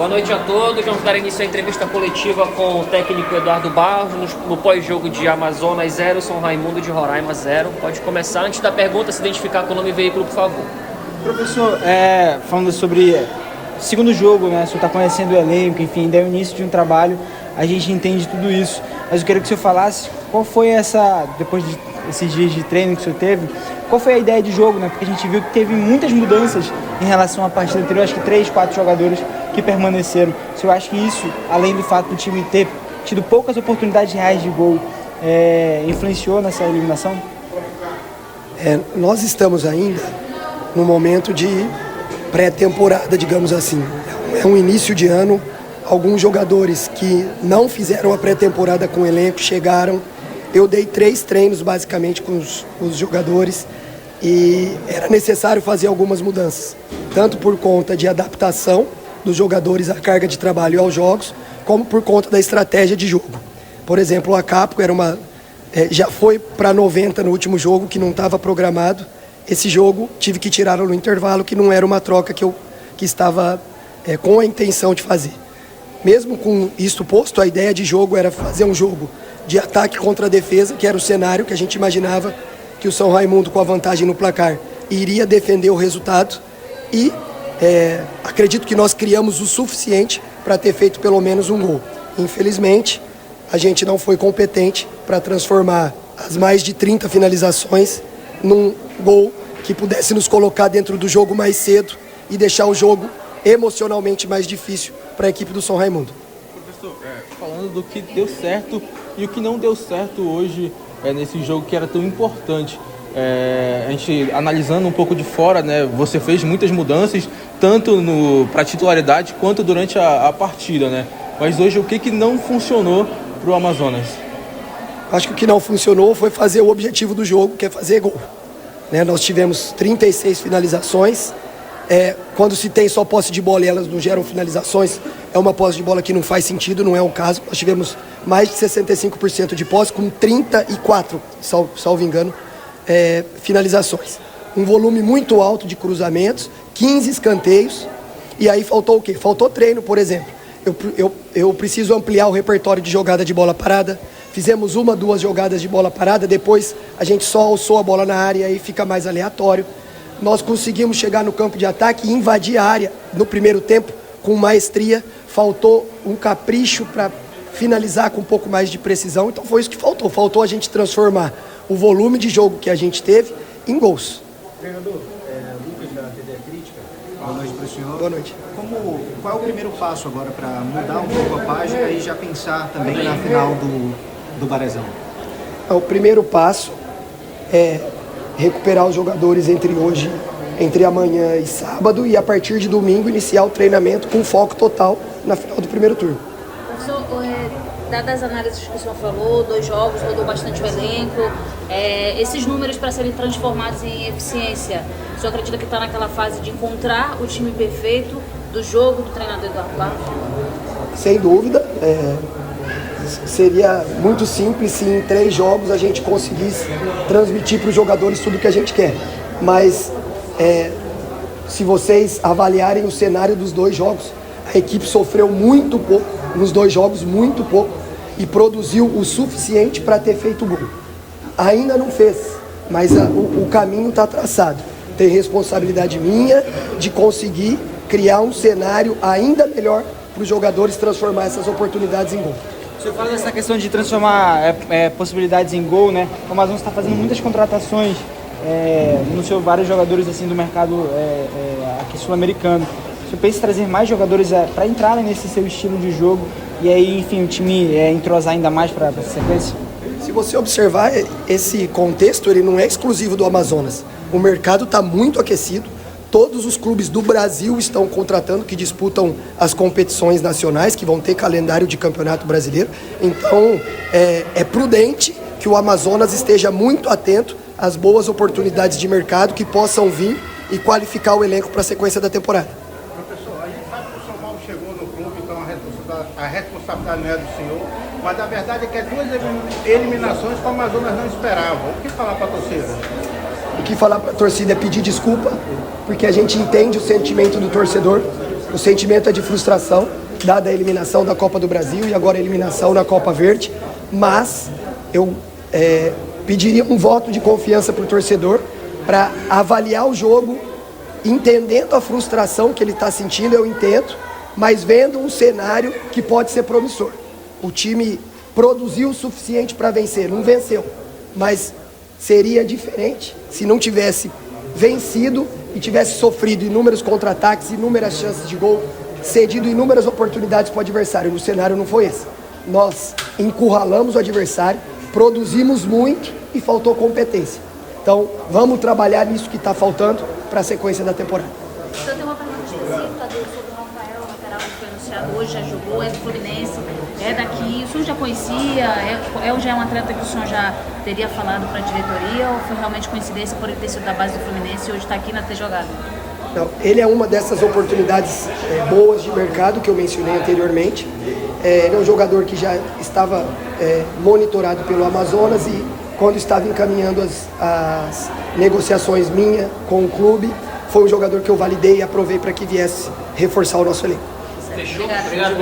Boa noite a todos. Vamos dar início à entrevista coletiva com o técnico Eduardo Barros no pós-jogo de Amazonas 0, São Raimundo de Roraima 0. Pode começar. Antes da pergunta, se identificar com o nome e veículo, por favor. Professor, falando sobre o segundo jogo, né? O senhor está conhecendo o elenco, enfim, deu início de um trabalho, a gente entende tudo isso. Mas eu queria que o senhor falasse qual foi depois desses dias de treino que o senhor teve, qual foi a ideia de jogo, né? Porque a gente viu que teve muitas mudanças em relação à partida anterior, acho que 3, 4 jogadores que permaneceram. O senhor acha que isso, além do fato do time ter tido poucas oportunidades reais de gol, influenciou nessa eliminação? Nós estamos ainda no momento de pré-temporada, digamos assim. É um início de ano. Alguns jogadores que não fizeram a pré-temporada com o elenco chegaram. Eu dei 3 treinos basicamente com os jogadores e era necessário fazer algumas mudanças, tanto por conta de adaptação dos jogadores à carga de trabalho e aos jogos, como por conta da estratégia de jogo. Por exemplo, a Capo já foi para 90 no último jogo, que não estava programado. Esse jogo tive que tirá-lo no intervalo, que não era uma troca que estava com a intenção de fazer. Mesmo com isso posto, a ideia de jogo era fazer um jogo de ataque contra a defesa, que era o cenário que a gente imaginava que o São Raimundo, com a vantagem no placar, iria defender o resultado. E acredito que nós criamos o suficiente para ter feito pelo menos um gol. Infelizmente, a gente não foi competente para transformar as mais de 30 finalizações num gol que pudesse nos colocar dentro do jogo mais cedo e deixar o jogo emocionalmente mais difícil para a equipe do São Raimundo. Professor, falando do que deu certo e o que não deu certo hoje nesse jogo que era tão importante, a gente analisando um pouco de fora, né, você fez muitas mudanças, tanto para titularidade quanto durante a partida, né? Mas hoje o que não funcionou para o Amazonas? Acho que o que não funcionou foi fazer o objetivo do jogo, que é fazer gol. Nós tivemos 36 finalizações. Quando se tem só posse de bola e elas não geram finalizações, é uma posse de bola que não faz sentido, não é um caso. Nós tivemos mais de 65% de posse, com 34, salvo engano, finalizações. Um volume muito alto de cruzamentos, 15 escanteios, e aí faltou o quê? Faltou treino, por exemplo. Eu preciso ampliar o repertório de jogada de bola parada. Fizemos 1, 2 jogadas de bola parada, depois a gente só alçou a bola na área e aí fica mais aleatório. Nós conseguimos chegar no campo de ataque e invadir a área no primeiro tempo com maestria. Faltou um capricho para finalizar com um pouco mais de precisão. Então foi isso que faltou. Faltou a gente transformar o volume de jogo que a gente teve em gols. Treinador, Lucas da TV Crítica. Boa noite para o senhor. Boa noite. Qual é o primeiro passo agora para mudar um pouco a página e já pensar também na final do Barezão? O primeiro passo é recuperar os jogadores entre amanhã e sábado, e a partir de domingo iniciar o treinamento com foco total na final do primeiro turno. Professor, dadas as análises que o senhor falou, 2 jogos, rodou bastante o elenco, esses números para serem transformados em eficiência, o senhor acredita que está naquela fase de encontrar o time perfeito do jogo do treinador Eduardo Barros? Sem dúvida. Seria muito simples se em 3 jogos a gente conseguisse transmitir para os jogadores tudo o que a gente quer. Mas se vocês avaliarem o cenário dos 2 jogos, a equipe sofreu muito pouco nos 2 jogos, muito pouco, e produziu o suficiente para ter feito gol. Ainda não fez, mas o caminho está traçado. Tem responsabilidade minha de conseguir criar um cenário ainda melhor para os jogadores transformar essas oportunidades em gol. O senhor fala dessa questão de transformar possibilidades em gol, né? O Amazonas está fazendo muitas contratações, anunciou vários jogadores assim do mercado aqui sul-americano. O senhor pensa em trazer mais jogadores para entrarem nesse seu estilo de jogo e aí, enfim, o time entrosar ainda mais para essa sequência? Se você observar, esse contexto ele não é exclusivo do Amazonas. O mercado está muito aquecido. Todos os clubes do Brasil estão contratando, que disputam as competições nacionais, que vão ter calendário de campeonato brasileiro. Então, é prudente que o Amazonas esteja muito atento às boas oportunidades de mercado que possam vir e qualificar o elenco para a sequência da temporada. Professor, a gente sabe que o São Paulo chegou no clube, então a responsabilidade não é do senhor, mas a verdade é que 2 eliminações que o Amazonas não esperava. O que falar para a torcida? O que falar para a torcida é pedir desculpa, porque a gente entende o sentimento do torcedor. O sentimento é de frustração, dada a eliminação da Copa do Brasil e agora a eliminação na Copa Verde, mas eu pediria um voto de confiança para o torcedor para avaliar o jogo, entendendo a frustração que ele está sentindo, eu entendo, mas vendo um cenário que pode ser promissor. O time produziu o suficiente para vencer, não venceu, mas seria diferente se não tivesse vencido e tivesse sofrido inúmeros contra-ataques, inúmeras chances de gol, cedido inúmeras oportunidades para o adversário. O cenário não foi esse. Nós encurralamos o adversário, produzimos muito e faltou competência. Então, vamos trabalhar nisso que está faltando para a sequência da temporada. Então, tem uma pergunta específica sobre o Rafael, lateral que foi anunciado hoje, já jogou, é do Fluminense, é daqui. O senhor já conhecia? Já é um atleta que o senhor já teria falado para a diretoria ou foi realmente coincidência por ele ter sido da base do Fluminense e hoje está aqui na ter jogado? Não, ele é uma dessas oportunidades boas de mercado que eu mencionei anteriormente. Ele é um jogador que já estava monitorado pelo Amazonas e quando estava encaminhando as negociações minha com o clube, foi um jogador que eu validei e aprovei para que viesse reforçar o nosso elenco. Fechou? Obrigado.